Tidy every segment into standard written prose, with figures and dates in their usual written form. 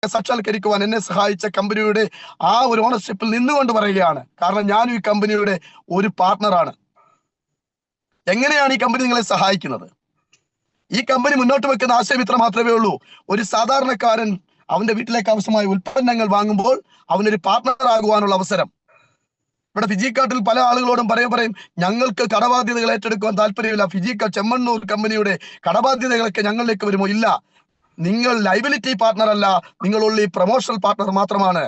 സാക്ഷാത്കരിക്കുവാൻ എന്നെ സഹായിച്ച കമ്പനിയുടെ ആ ഒരു ഓണർഷിപ്പിൽ നിന്നുകൊണ്ട് പറയുകയാണ്. കാരണം ഞാനും ഈ കമ്പനിയുടെ ഒരു പാർട്ട്ണറാണ്. എങ്ങനെയാണ് ഈ കമ്പനി നിങ്ങളെ സഹായിക്കുന്നത്? ഈ കമ്പനി മുന്നോട്ട് വെക്കുന്ന ആശയം ഇത്ര മാത്രമേ ഉള്ളൂ. ഒരു സാധാരണക്കാരൻ അവന്റെ വീട്ടിലേക്ക് ആവശ്യമായ ഉൽപ്പന്നങ്ങൾ വാങ്ങുമ്പോൾ അവനൊരു പാർട്ട്ണർ ആകുവാനുള്ള അവസരം. ഇവിടെ ഫിജിക്കാട്ടിൽ പല ആളുകളോടും പറയും ഞങ്ങൾക്ക് കടബാധ്യതകൾ ഏറ്റെടുക്കുവാൻ താല്പര്യമില്ല. ഫിജിക്കാട്ട് ചെമ്മണ്ണൂർ കമ്പനിയുടെ കടബാധ്യതകളൊക്കെ ഞങ്ങളിലേക്ക് വരുമോ? ഇല്ല, നിങ്ങൾ ലൈബിലിറ്റി പാർട്ട്ണർ അല്ല, നിങ്ങൾ ഉള്ളി പ്രൊമോഷണൽ പാർട്ട്ണർ മാത്രമാണ്.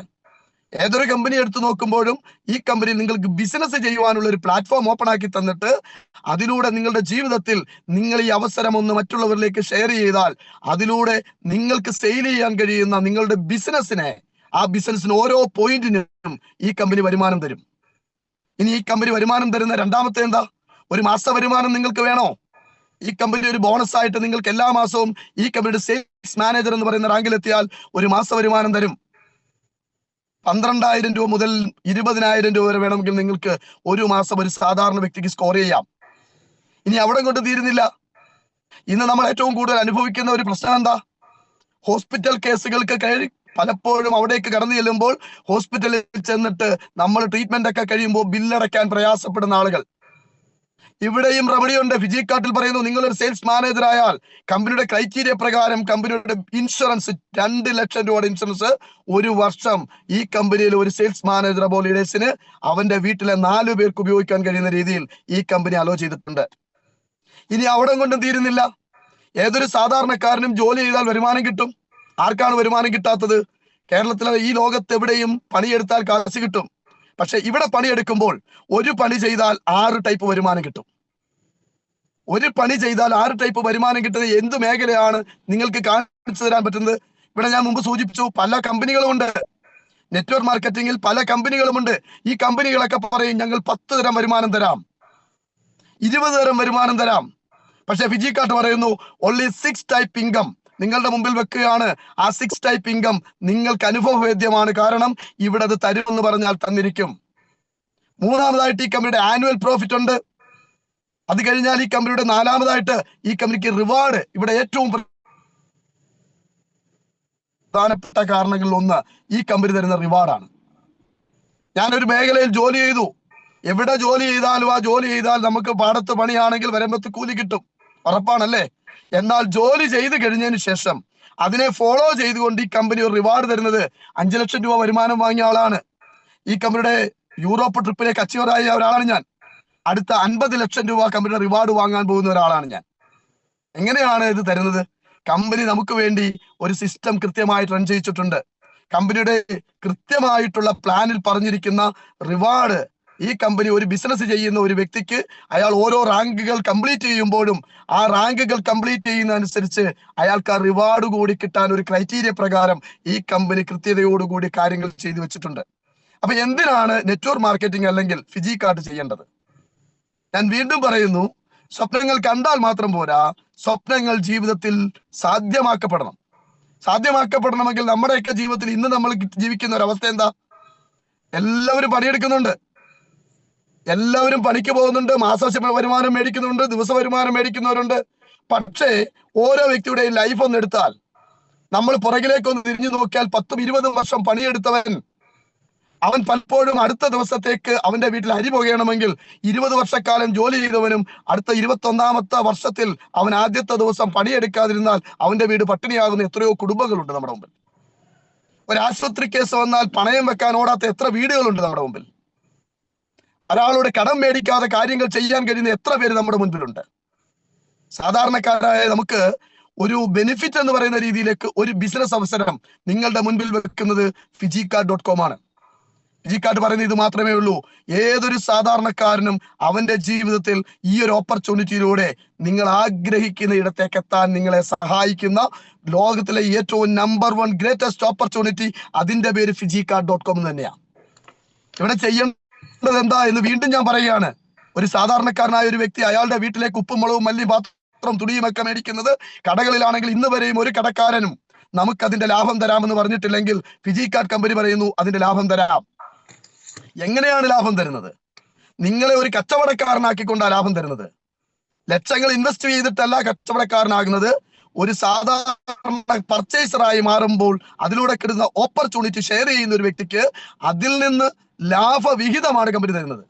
ഏതൊരു കമ്പനി എടുത്തു നോക്കുമ്പോഴും ഈ കമ്പനി നിങ്ങൾക്ക് ബിസിനസ് ചെയ്യുവാനുള്ള ഒരു പ്ലാറ്റ്ഫോം ഓപ്പൺ ആക്കി തന്നിട്ട് അതിലൂടെ നിങ്ങളുടെ ജീവിതത്തിൽ നിങ്ങൾ ഈ അവസരം ഒന്ന് മറ്റുള്ളവരിലേക്ക് ഷെയർ ചെയ്താൽ അതിലൂടെ നിങ്ങൾക്ക് സെയിൽ ചെയ്യാൻ കഴിയുന്ന നിങ്ങളുടെ ബിസിനസ്സിനെ, ആ ബിസിനസ്സിന് ഓരോ പോയിന്റിനും ഈ കമ്പനി വരുമാനം തരും. ഇനി ഈ കമ്പനി വരുമാനം തരുന്ന രണ്ടാമത്തെ എന്താ? ഒരു മാസ വരുമാനം നിങ്ങൾക്ക് വേണോ? ഈ കമ്പനി ഒരു ബോണസ് ആയിട്ട് നിങ്ങൾക്ക് എല്ലാ മാസവും ഈ കമ്പനിയുടെ സെയിൽസ് മാനേജർ എന്ന് പറയുന്ന റാങ്കിലെത്തിയാൽ ഒരു മാസ വരുമാനം തരും. 12,000 രൂപ മുതൽ 20,000 രൂപ വരെ വേണമെങ്കിൽ നിങ്ങൾക്ക് ഒരു മാസം ഒരു സാധാരണ വ്യക്തിക്ക് സ്കോർ ചെയ്യാം. ഇനി അവിടെ കൊണ്ട് തീരുന്നില്ല. ഇന്ന് നമ്മൾ ഏറ്റവും കൂടുതൽ അനുഭവിക്കുന്ന ഒരു പ്രശ്നം എന്താ? ഹോസ്പിറ്റൽ കേസുകൾക്ക് പലപ്പോഴും അവിടേക്ക് കടന്നു ചെല്ലുമ്പോൾ ഹോസ്പിറ്റലിൽ ചെന്നിട്ട് നമ്മൾ ട്രീറ്റ്മെന്റ് ഒക്കെ കഴിയുമ്പോൾ ബില്ലടയ്ക്കാൻ പ്രയാസപ്പെടുന്ന ആളുകൾ. ഇവിടെയും റെമഡി ഉണ്ട്. ഫിജിക്കാട്ടിൽ പറയുന്നു, നിങ്ങളൊരു സെയിൽസ് മാനേജർ ആയാൽ കമ്പനിയുടെ ക്രൈറ്റീരിയ പ്രകാരം കമ്പനിയുടെ ഇൻഷുറൻസ് 2 ലക്ഷം രൂപയുടെ ഇൻഷുറൻസ് ഒരു വർഷം ഈ കമ്പനിയിൽ ഒരു സെയിൽസ് മാനേജർ അപ്പോൾ ലീഡേഴ്സിന് അവന്റെ വീട്ടിലെ 4 പേർക്ക് ഉപയോഗിക്കാൻ കഴിയുന്ന രീതിയിൽ ഈ കമ്പനി അലോ ചെയ്തിട്ടുണ്ട്. ഇനി അവിടെ കൊണ്ടും തീരുന്നില്ല. ഏതൊരു സാധാരണക്കാരനും ജോലി ചെയ്താൽ വരുമാനം കിട്ടും. ആർക്കാണ് വരുമാനം കിട്ടാത്തത്? കേരളത്തിലെ ഈ ലോകത്ത് എവിടെയും പണിയെടുത്താൽ കാശ് കിട്ടും. പക്ഷെ ഇവിടെ പണിയെടുക്കുമ്പോൾ ഒരു പണി ചെയ്താൽ 6 ടൈപ്പ് വരുമാനം കിട്ടും. ഒരു പണി ചെയ്താൽ 6 ടൈപ്പ് വരുമാനം കിട്ടുന്നത് എന്ത് മേഖലയാണ് നിങ്ങൾക്ക് കാണിച്ചു തരാൻ പറ്റുന്നത്? ഇവിടെ ഞാൻ മുമ്പ് സൂചിപ്പിച്ചു, പല കമ്പനികളുമുണ്ട്. നെറ്റ്വർക്ക് മാർക്കറ്റിംഗിൽ പല കമ്പനികളുമുണ്ട്. ഈ കമ്പനികളൊക്കെ പറയും ഞങ്ങൾ 10 തരം വരുമാനം തരാം, 20 തരം വരുമാനം തരാം. പക്ഷെ ഫിജിക്കാട്ട് പറയുന്നു ഓൺലി 6 ടൈപ്പ് ഇൻകം നിങ്ങളുടെ മുമ്പിൽ വെക്കുകയാണ്. ആ 6 ടൈപ്പ് ഇൻകം നിങ്ങൾക്ക് അനുഭവവേദ്യമാണ്. കാരണം ഇവിടെ അത് തരുമെന്ന് പറഞ്ഞാൽ തന്നിരിക്കും. മൂന്നാമതായിട്ട് ഈ കമ്പനിയുടെ ആനുവൽ പ്രോഫിറ്റ് ഉണ്ട്. അത് കഴിഞ്ഞാൽ ഈ കമ്പനിയുടെ നാലാമതായിട്ട് ഈ കമ്പനിക്ക് റിവാർഡ്. ഇവിടെ ഏറ്റവും പ്രധാനപ്പെട്ട കാരണങ്ങളിൽ ഒന്ന് ഈ കമ്പനി തരുന്ന റിവാർഡാണ്. ഞാനൊരു മേഖലയിൽ ജോലി ചെയ്തു. എവിടെ ജോലി ചെയ്താലും ആ ജോലി ചെയ്താൽ നമുക്ക് പാടത്ത് പണിയാണെങ്കിൽ വരുമ്പത്ത് കൂലി കിട്ടും, ഉറപ്പാണല്ലേ? എന്നാൽ ജോലി ചെയ്ത് കഴിഞ്ഞതിന് ശേഷം അതിനെ ഫോളോ ചെയ്തുകൊണ്ട് ഈ കമ്പനി ഒരു റിവാർഡ് തരുന്നത് 5 ലക്ഷം രൂപ വരുമാനം വാങ്ങിയ ആളാണ്. ഈ കമ്പനിയുടെ യൂറോപ്പ് ട്രിപ്പിലേക്ക് അച്ചീവറായ ഒരാളാണ് ഞാൻ. അടുത്ത 50 ലക്ഷം രൂപ കമ്പനിയുടെ റിവാർഡ് വാങ്ങാൻ പോകുന്ന ഒരാളാണ് ഞാൻ. എങ്ങനെയാണ് ഇത് തരുന്നത്? കമ്പനി നമുക്ക് വേണ്ടി ഒരു സിസ്റ്റം കൃത്യമായിട്ട് റൺ ചെയ്യിച്ചിട്ടുണ്ട്. കമ്പനിയുടെ കൃത്യമായിട്ടുള്ള പ്ലാനിൽ പറഞ്ഞിരിക്കുന്ന റിവാർഡ് ഈ കമ്പനി ഒരു ബിസിനസ് ചെയ്യുന്ന ഒരു വ്യക്തിക്ക് അയാൾ ഓരോ റാങ്കുകൾ കംപ്ലീറ്റ് ചെയ്യുമ്പോഴും ആ റാങ്കുകൾ കംപ്ലീറ്റ് ചെയ്യുന്നതനുസരിച്ച് അയാൾക്ക് ആ റിവാർഡ് കൂടി കിട്ടാൻ ഒരു ക്രൈറ്റീരിയ പ്രകാരം ഈ കമ്പനി കൃത്യതയോടുകൂടി കാര്യങ്ങൾ ചെയ്തു വെച്ചിട്ടുണ്ട്. അപ്പൊ എന്തിനാണ് നെറ്റ്വർക്ക് മാർക്കറ്റിംഗ് അല്ലെങ്കിൽ ഫിജിക്കാട്ട് ചെയ്യേണ്ടത്? ഞാൻ വീണ്ടും പറയുന്നു, സ്വപ്നങ്ങൾ കണ്ടാൽ മാത്രം പോരാ, സ്വപ്നങ്ങൾ ജീവിതത്തിൽ സാധ്യമാക്കപ്പെടണം. സാധ്യമാക്കപ്പെടണമെങ്കിൽ നമ്മുടെയൊക്കെ ജീവിതത്തിൽ ഇന്ന് നമ്മൾ ജീവിക്കുന്ന ഒരു അവസ്ഥ എന്താ? എല്ലാവരും പണിയെടുക്കുന്നുണ്ട്, എല്ലാവരും പണിക്ക് പോകുന്നുണ്ട്, മാസ വരുമാനം മേടിക്കുന്നുണ്ട്, ദിവസ വരുമാനം മേടിക്കുന്നവരുണ്ട്. പക്ഷേ ഓരോ വ്യക്തിയുടെയും ലൈഫ് ഒന്ന് എടുത്താൽ, നമ്മൾ പുറകിലേക്കൊന്ന് തിരിഞ്ഞു നോക്കിയാൽ 10-20 വർഷം പണിയെടുത്തവൻ അവൻ പലപ്പോഴും അടുത്ത ദിവസത്തേക്ക് അവന്റെ വീട്ടിൽ അരി പുകയണമെങ്കിൽ 20 വർഷക്കാലം ജോലി ചെയ്തവനും അടുത്ത 21ാമത്തെ വർഷത്തിൽ അവൻ ആദ്യത്തെ ദിവസം പണിയെടുക്കാതിരുന്നാൽ അവന്റെ വീട് പട്ടിണിയാകുന്ന എത്രയോ കുടുംബങ്ങളുണ്ട് നമ്മുടെ മുമ്പിൽ. ഒരു ആശുപത്രി കേസ് വന്നാൽ പണയം വെക്കാൻ ഓടാത്ത എത്ര വീടുകളുണ്ട് നമ്മുടെ മുമ്പിൽ. ഒരാളോട് കടം മേടിക്കാതെ കാര്യങ്ങൾ ചെയ്യാൻ കഴിയുന്ന എത്ര പേര് നമ്മുടെ മുൻപിലുണ്ട്. സാധാരണക്കാരായ നമുക്ക് ഒരു ബെനിഫിറ്റ് എന്ന് പറയുന്ന രീതിയിലേക്ക് ഒരു ബിസിനസ് അവസരം നിങ്ങളുടെ മുൻപിൽ വെക്കുന്നത് ഫിജിക്കാട്ട്.com ആണ്. ഫിജിക്കാട്ട് പറയുന്നത് ഇത് മാത്രമേ ഉള്ളൂ. ഏതൊരു സാധാരണക്കാരനും അവന്റെ ജീവിതത്തിൽ ഈ ഒരു ഓപ്പർച്യൂണിറ്റിയിലൂടെ നിങ്ങൾ ആഗ്രഹിക്കുന്ന ഇടത്തേക്ക് എത്താൻ നിങ്ങളെ സഹായിക്കുന്ന ലോകത്തിലെ ഏറ്റവും നമ്പർ 1 ഗ്രേറ്റസ്റ്റ് ഓപ്പർച്യൂണിറ്റി, അതിന്റെ പേര് ഫിജിക്കാട്ട്.com തന്നെയാണ്. ഇവിടെ ചെയ്യേണ്ടത് എന്താ എന്ന് വീണ്ടും ഞാൻ പറയുകയാണ്. ഒരു സാധാരണക്കാരനായ ഒരു വ്യക്തി അയാളുടെ വീട്ടിലേക്ക് ഉപ്പും മുളകും മല്ലിയും പാത്രം തുണിയുമൊക്കെ മേടിക്കുന്നത് കടകളിലാണെങ്കിൽ ഇന്ന് വരെയും ഒരു കടക്കാരനും നമുക്ക് അതിന്റെ ലാഭം തരാമെന്ന് പറഞ്ഞിട്ടില്ലെങ്കിൽ ഫിജിക്കാട്ട് കമ്പനി പറയുന്നു അതിന്റെ ലാഭം തരാം. എങ്ങനെയാണ് ലാഭം തരുന്നത്? നിങ്ങളെ ഒരു കച്ചവടക്കാരനാക്കിക്കൊണ്ടാണ് ലാഭം തരുന്നത്. ലക്ഷങ്ങൾ ഇൻവെസ്റ്റ് ചെയ്തിട്ടല്ല കച്ചവടക്കാരനാകുന്നത്. ഒരു സാധാരണ പർച്ചേസറായി മാറുമ്പോൾ അതിലൂടെ കിട്ടുന്ന ഓപ്പർച്യൂണിറ്റി ഷെയർ ചെയ്യുന്ന ഒരു വ്യക്തിക്ക് അതിൽ നിന്ന് ലാഭവിഹിതമാണ് കമ്പനി തരുന്നത്.